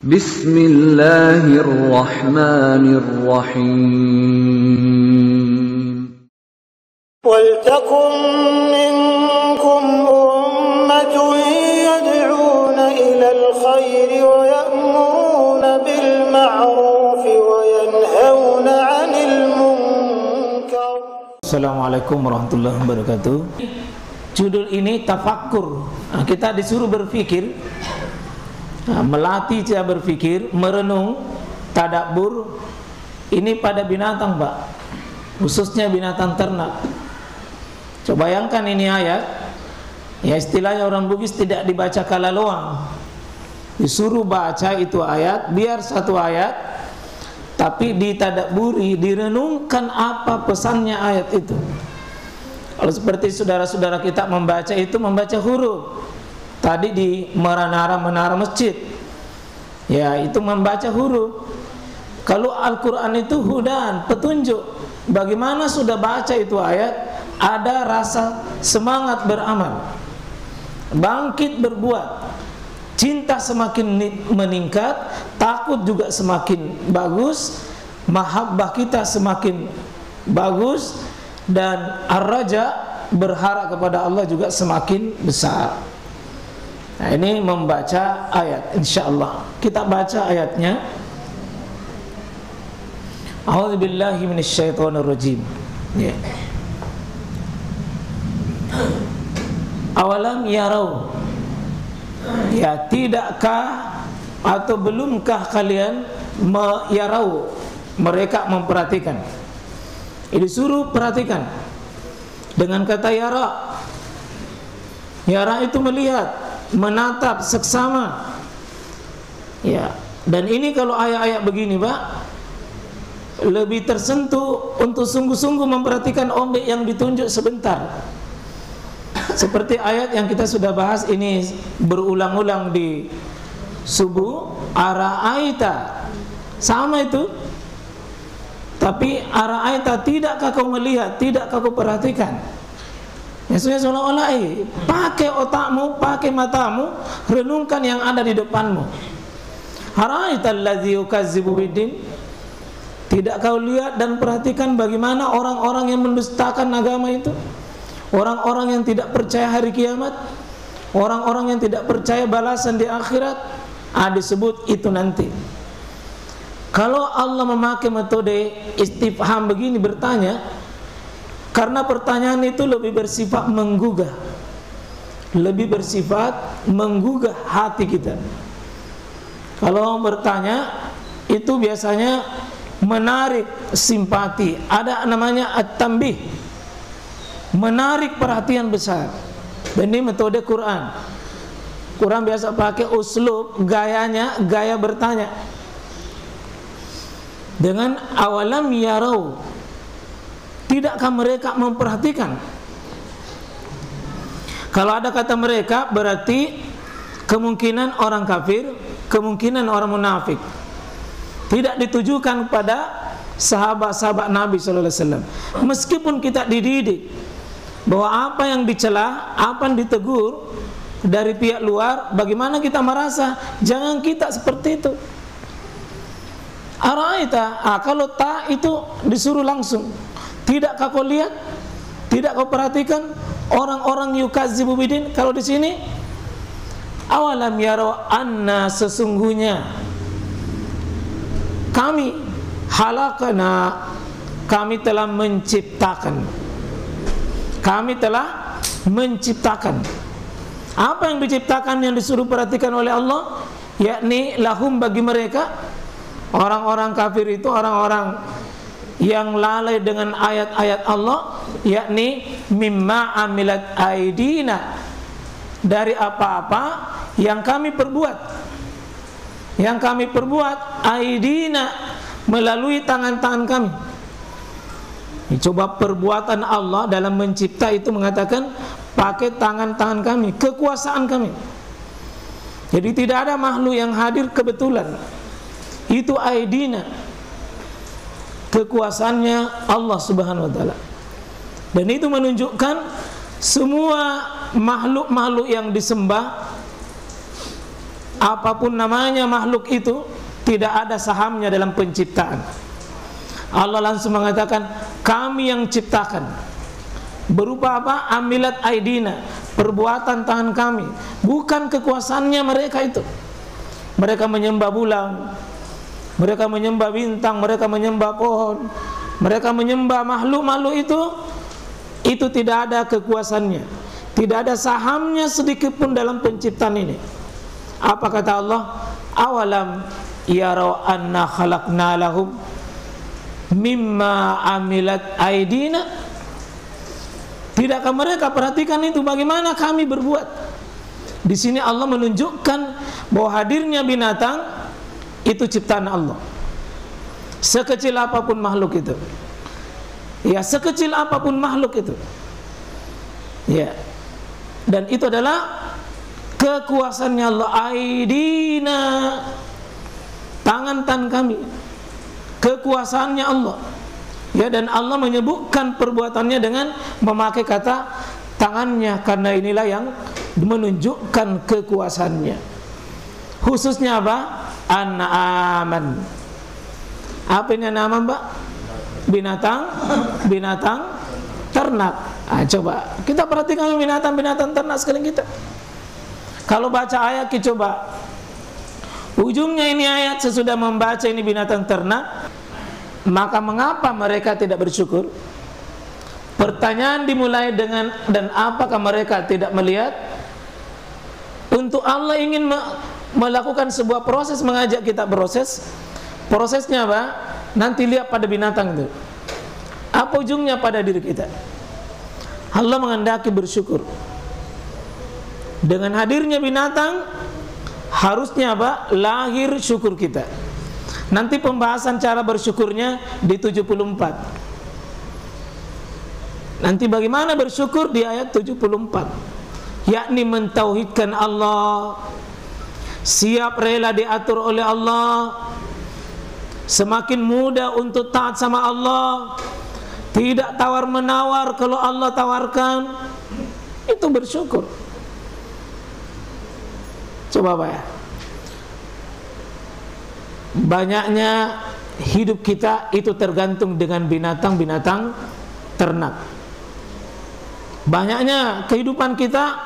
Bismillahirrahmanirrahim. وَلْتَكُنْ مِنْكُمْ أُمَّةٌ يَدْعُونَ إِلَى الْخَيْرِ وَيَأْمُرُونَ بِالْمَعْرُوفِ وَيَنْهَوْنَ عَنِ الْمُنْكَرِ. Assalamualaikum warahmatullahi wabarakatuh. Judul ini tafakkur. Kita disuruh berpikir, melatih cara berpikir, merenung, tadabbur. Ini pada binatang, Pak, khususnya binatang ternak. Coba bayangkan ini ayat, ya istilahnya orang Bugis tidak dibaca kalaloang. Disuruh baca itu ayat, biar satu ayat, tapi ditadabburi, direnungkan apa pesannya ayat itu. Kalau seperti saudara-saudara kita membaca itu, membaca huruf. Tadi di menara masjid, ya itu membaca huruf. Kalau Al-Quran itu hudan, petunjuk. Bagaimana sudah baca itu ayat, ada rasa semangat beramal, bangkit berbuat, cinta semakin meningkat, takut juga semakin bagus, mahabbah kita semakin bagus, dan ar-raja, berharap kepada Allah juga semakin besar. Nah, ini membaca ayat, insyaallah. Kita baca ayatnya. A'udzubillahi minasyaitonirrajim. Ya. Awalam yarau, ya tidakkah atau belumkah kalian yarau, mereka memperhatikan. Ini suruh perhatikan dengan kata yara. Yara itu melihat, menatap, seksama. Ya, dan ini kalau ayat-ayat begini, Pak, lebih tersentuh untuk sungguh-sungguh memperhatikan ombek yang ditunjuk sebentar. Seperti ayat yang kita sudah bahas ini berulang-ulang di subuh, ara'aita, sama itu. Tapi ara'aita, tidakkah kau melihat, tidakkah kau perhatikan? Maksudnya seolah-olah pakai otakmu, pakai matamu, renungkan yang ada di depanmu. Ara'aita allazi yukazzibu biddin, tidak kau lihat dan perhatikan bagaimana orang-orang yang mendustakan agama itu, orang-orang yang tidak percaya hari kiamat, orang-orang yang tidak percaya balasan di akhirat. Disebut itu nanti. Kalau Allah memakai metode istifham begini, bertanya, karena pertanyaan itu lebih bersifat menggugah, lebih bersifat menggugah hati kita. Kalau bertanya itu biasanya menarik simpati, ada namanya at-tambih, menarik perhatian besar. Dan ini metode Quran. Quran biasa pakai uslub, gayanya, gaya bertanya. Dengan awalam yarau, tidakkah mereka memperhatikan? Kalau ada kata mereka, berarti kemungkinan orang kafir, kemungkinan orang munafik. Tidak ditujukan pada sahabat-sahabat Nabi sallallahu alaihi wasallam. Meskipun kita dididik bahwa apa yang dicela, apa yang ditegur dari pihak luar, bagaimana kita merasa, jangan kita seperti itu. Araita, kalau tak itu disuruh langsung. Tidakkah kau lihat? Tidak kau perhatikan orang-orang yukadzibu bidin? Kalau di sini awalam yarau anna, sesungguhnya kami halakana, kami telah menciptakan. Kami telah menciptakan. Apa yang diciptakan yang disuruh perhatikan oleh Allah? Yakni lahum, bagi mereka. Orang-orang kafir itu orang-orang yang lalai dengan ayat-ayat Allah, yakni mimma amilat aidina, dari apa-apa yang kami perbuat. Yang kami perbuat, aidina, melalui tangan-tangan kami. Coba perbuatan Allah dalam mencipta itu mengatakan pakai tangan-tangan kami, kekuasaan kami. Jadi tidak ada makhluk yang hadir kebetulan. Itu aidina, kekuasaannya Allah Subhanahu wa taala. Dan itu menunjukkan semua makhluk-makhluk yang disembah apapun namanya makhluk itu tidak ada sahamnya dalam penciptaan. Allah langsung mengatakan, kami yang ciptakan. Berupa apa? Amilat aidina, perbuatan tangan kami, bukan kekuasaannya mereka itu. Mereka menyembah bulan, mereka menyembah bintang, mereka menyembah pohon, mereka menyembah makhluk-makhluk itu tidak ada kekuasaannya, tidak ada sahamnya sedikit pun dalam penciptaan ini. Apa kata Allah? Awalam yarau anna khalaqna lahum mimma amilat aidina. Tidakkah mereka perhatikan itu bagaimana kami berbuat? Di sini Allah menunjukkan bahwa hadirnya binatang itu ciptaan Allah. Sekecil apapun makhluk itu. Ya, sekecil apapun makhluk itu. Ya. Dan itu adalah kekuasaannya Allah. Aidina, tangan-tangan kami, kekuasaannya Allah. Ya, dan Allah menyebutkan perbuatannya dengan memakai kata tangannya, karena inilah yang menunjukkan kekuasaannya. Khususnya apa? An-na'aman. Apa ini nama, Mbak? Binatang ternak. Coba kita perhatikan binatang ternak sekalian kita. Kalau baca ayat kita coba, ujungnya ini ayat sesudah membaca ini binatang ternak, maka mengapa mereka tidak bersyukur? Pertanyaan dimulai dengan, dan apakah mereka tidak melihat? Untuk Allah ingin melakukan sebuah proses, mengajak kita proses. Prosesnya apa? Nanti lihat pada binatang itu. Apa ujungnya pada diri kita? Allah menghendaki bersyukur. Dengan hadirnya binatang, harusnya apa? Lahir syukur kita. Nanti pembahasan cara bersyukurnya di 74. Nanti bagaimana bersyukur di ayat 74, yakni mentauhidkan Allah, siap rela diatur oleh Allah, semakin mudah untuk taat sama Allah, tidak tawar-menawar kalau Allah tawarkan, itu bersyukur. Coba Pak ya, banyaknya hidup kita itu tergantung dengan binatang-binatang ternak. Banyaknya kehidupan kita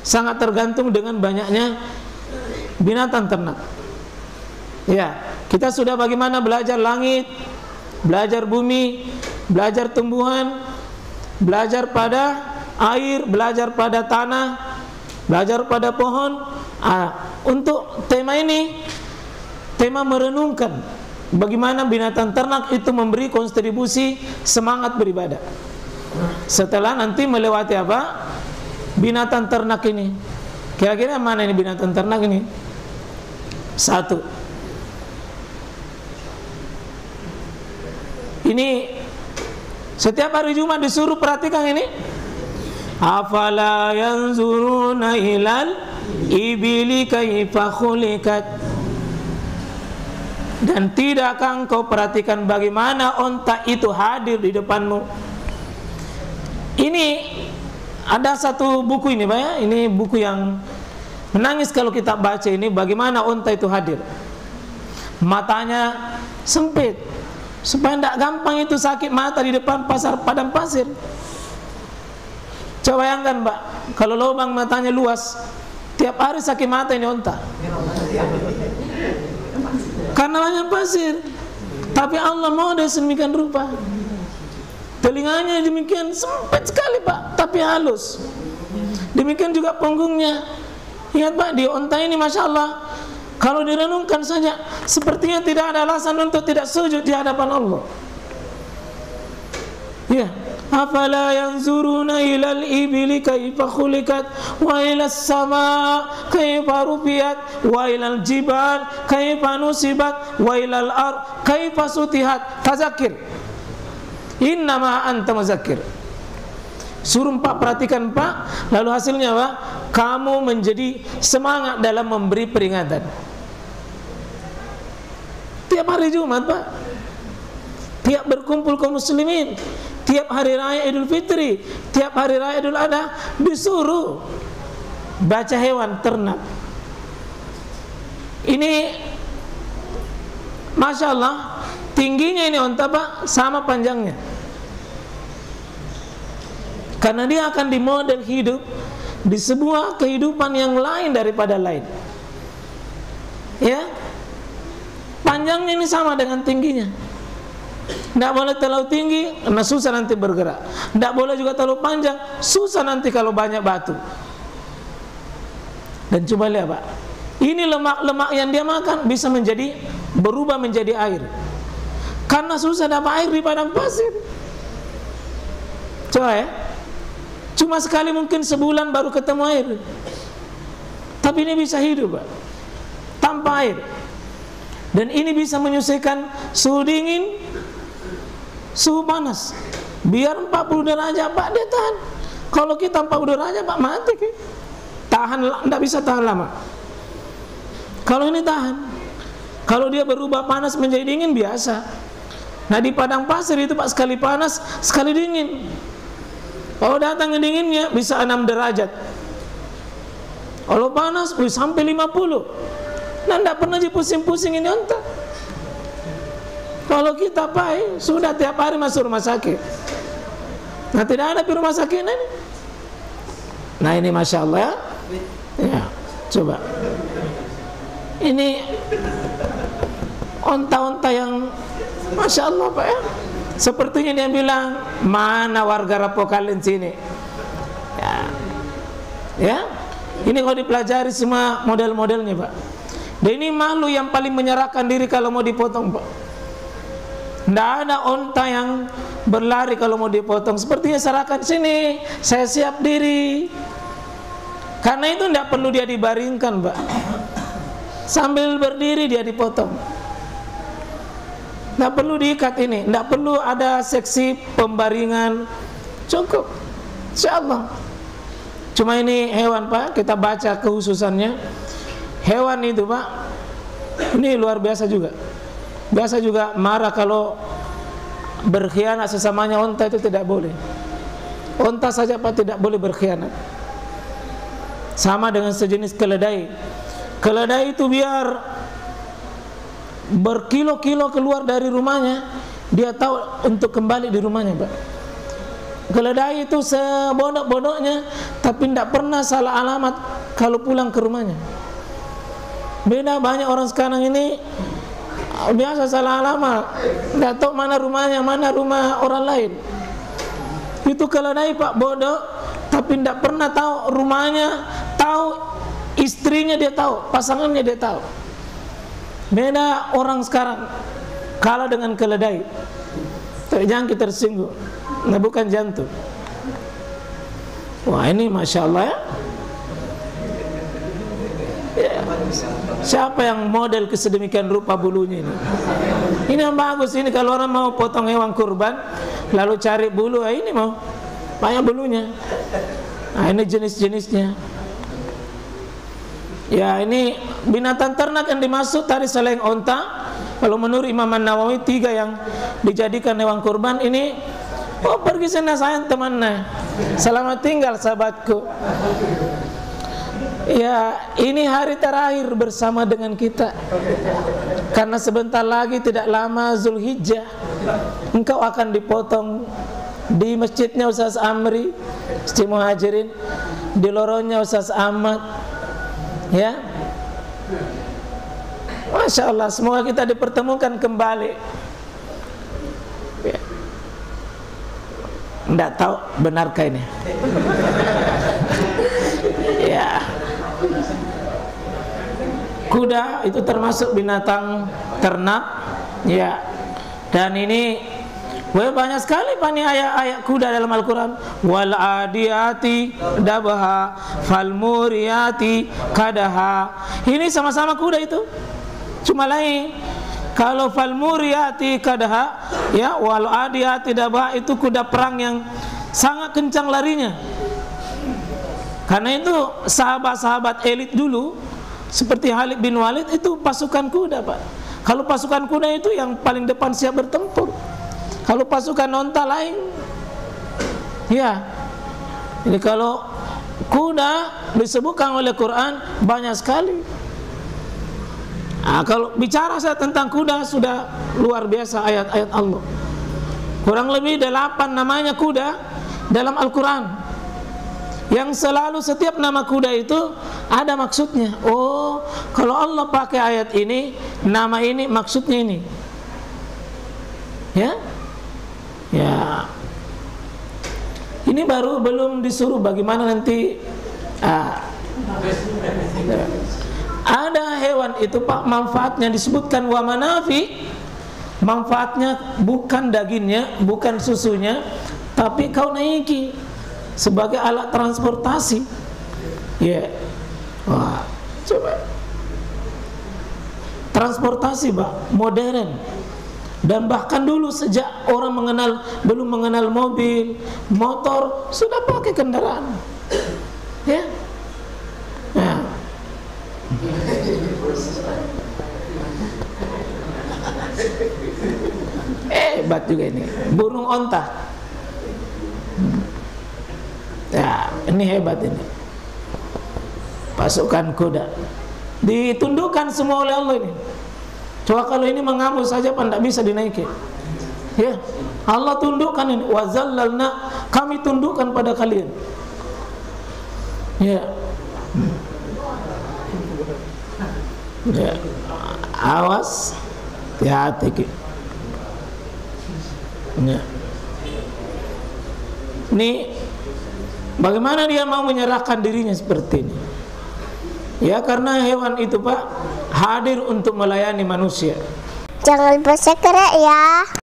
sangat tergantung dengan banyaknya binatang ternak. Ya, kita sudah bagaimana belajar langit, belajar bumi, belajar tumbuhan, belajar pada air, belajar pada tanah, belajar pada pohon. Untuk tema ini, tema merenungkan bagaimana binatang ternak itu memberi kontribusi semangat beribadah. Setelah nanti melewati apa? Binatang ternak ini. Kira-kira mana ini binatang ternak ini? Satu. Ini setiap hari Jumat disuruh perhatikan ini. Afala yanzuruna ilal ibili kaifa khuliqat. Dan tidakkah engkau perhatikan bagaimana onta itu hadir di depanmu? Ini ada satu buku ini Pak ya, ini buku yang menangis kalau kita baca ini, bagaimana onta itu hadir. Matanya sempit supaya tidak gampang itu sakit mata di depan padang pasir. Coba bayangkan Pak, kalau lubang matanya luas, tiap hari sakit mata ini onta. Karena banyak pasir. Tapi Allah mau dia sedemikian rupa. Telinganya demikian sempit sekali Pak, tapi halus. Demikian juga punggungnya. Ingat Pak, di onta ini Masya Allah, kalau direnungkan saja, sepertinya tidak ada alasan untuk tidak sujud di hadapan Allah. Ya, afala yanzuruna ilal ibili kaifa khuliqat wa ilas sama kaifa rufiyat wa ilal jibal kaifa nusibat wa ilal ar kaifa sutihat. Fazakir innama anta muzakkir. Suruh Pak perhatikan Pak, lalu hasilnya Pak, kamu menjadi semangat dalam memberi peringatan. Tiap hari Jumat Pak, tiap berkumpul kaum muslimin, tiap hari raya Idul Fitri, tiap hari raya Idul Adha, disuruh baca hewan ternak. Ini Masya Allah, tingginya ini onta Pak sama panjangnya. Karena dia akan dimodel hidup di sebuah kehidupan yang lain daripada lain. Ya, panjangnya ini sama dengan tingginya. Tidak boleh terlalu tinggi, karena susah nanti bergerak. Tidak boleh juga terlalu panjang, susah nanti kalau banyak batu. Dan coba lihat Pak, ini lemak-lemak yang dia makan bisa berubah menjadi air. Karena susah dapat air di padang pasir. Coba ya, cuma sekali mungkin sebulan baru ketemu air. Tapi ini bisa hidup Pak, tanpa air. Dan ini bisa menyelesaikan suhu dingin, suhu panas. Biar 40 derajat Pak dia tahan. Kalau kita 40 derajat Pak mati kan? Tahan, tidak bisa tahan lama. Kalau ini tahan. Kalau dia berubah panas menjadi dingin biasa. Nah di padang pasir itu Pak sekali panas, sekali dingin. Kalau datang ke dinginnya bisa 6 derajat. Kalau panas bisa sampai 50. Nah tidak pernah pusing-pusing ini onta. Kalau kita Pak sudah tiap hari masuk rumah sakit. Nah tidak ada di rumah sakit ini. Nah ini Masya Allah ya. Ya, coba. Ini onta-onta yang Masya Allah Pak ya. Sepertinya dia bilang, mana warga rapo kalian sini? Ya, ya. Ini kalau dipelajari semua model-modelnya Pak. Dan ini makhluk yang paling menyerahkan diri kalau mau dipotong Pak. Tidak ada onta yang berlari kalau mau dipotong. Sepertinya serahkan sini, saya siap diri. Karena itu tidak perlu dia dibaringkan Pak. Sambil berdiri dia dipotong. Tidak perlu diikat ini, tidak perlu ada seksi pembaringan. Cukup, insyaallah. Cuma ini hewan Pak, kita baca kehususannya. Hewan itu Pak, ini luar biasa juga. Biasa juga marah kalau berkhianat sesamanya. Onta itu tidak boleh. Onta saja Pak tidak boleh berkhianat. Sama dengan sejenis keledai. Keledai itu biar berkilo-kilo keluar dari rumahnya, dia tahu untuk kembali di rumahnya Pak. Keledai itu sebodoh-bodohnya, tapi tidak pernah salah alamat kalau pulang ke rumahnya. Beda banyak orang sekarang ini biasa salah alamat, tidak tahu mana rumahnya, mana rumah orang lain. Itu keledai Pak bodoh, tapi tidak pernah tahu rumahnya, tahu istrinya dia tahu, pasangannya dia tahu. Beda orang sekarang kalah dengan keledai. Jangan kita tersinggung, nah bukan jantung. Wah ini Masya Allah ya. Ya. Siapa yang model kesedemikian rupa bulunya ini? Ini yang bagus ini kalau orang mau potong hewan kurban, lalu cari bulu, ini mau banyak bulunya. Nah ini jenis-jenisnya. Ya ini binatang ternak yang dimaksud tadi selain onta. Kalau menurut Imam An-Nawawi 3 yang dijadikan hewan kurban ini. Oh pergi sana sayang temannya. Selamat tinggal sahabatku. Ya ini hari terakhir bersama dengan kita. Karena sebentar lagi tidak lama Zulhijjah, engkau akan dipotong di masjidnya Ustaz Amri, Masjid Muhajirin, di lorongnya Ustaz Ahmad. Ya, Masya Allah, semoga kita dipertemukan kembali. Ya. Tidak tahu benarkah ini? Ya, kuda itu termasuk binatang ternak. Ya, dan ini banyak sekali Pak ayat-ayat kuda dalam Al-Quran. Wal adiyati dabha fal muriyati kadaha. Ini sama-sama kuda itu. Cuma lain. Kalau fal muriyati kadaha, ya wal adiyati dabha itu kuda perang yang sangat kencang larinya. Karena itu sahabat-sahabat elit dulu seperti Khalid bin Walid itu pasukan kuda Pak. Kalau pasukan kuda itu yang paling depan siap bertempur. Kalau pasukan onta lain, ya. Jadi kalau kuda disebutkan oleh Quran banyak sekali. Nah, kalau bicara saya tentang kuda sudah luar biasa ayat-ayat Allah. Kurang lebih 8 namanya kuda dalam Al-Quran, yang selalu setiap nama kuda itu ada maksudnya. Oh, kalau Allah pakai ayat ini, nama ini maksudnya ini. Ya, ya. Ini baru belum disuruh bagaimana nanti. Ada hewan itu Pak, manfaatnya disebutkan wa manafi. Manfaatnya bukan dagingnya, bukan susunya, tapi kau naiki sebagai alat transportasi. Ya, wah, coba transportasi Pak, modern. Dan bahkan dulu sejak orang belum mengenal mobil, motor, sudah pakai kendaraan. Ya, nah. Hebat juga ini, burung onta. Ya, ini hebat ini. Pasukan kuda ditundukkan semua oleh Allah ini. Coba kalau ini mengamuk saja Pak, tidak bisa dinaiki. Ya, Allah tundukkan ini. Wa zallalna, kami tundukkan pada kalian. Ya. Ya. Awas, hati-hati. Ya. Ini bagaimana dia mau menyerahkan dirinya seperti ini? Ya, karena hewan itu Pak hadir untuk melayani manusia. Jangan lupa subscribe ya.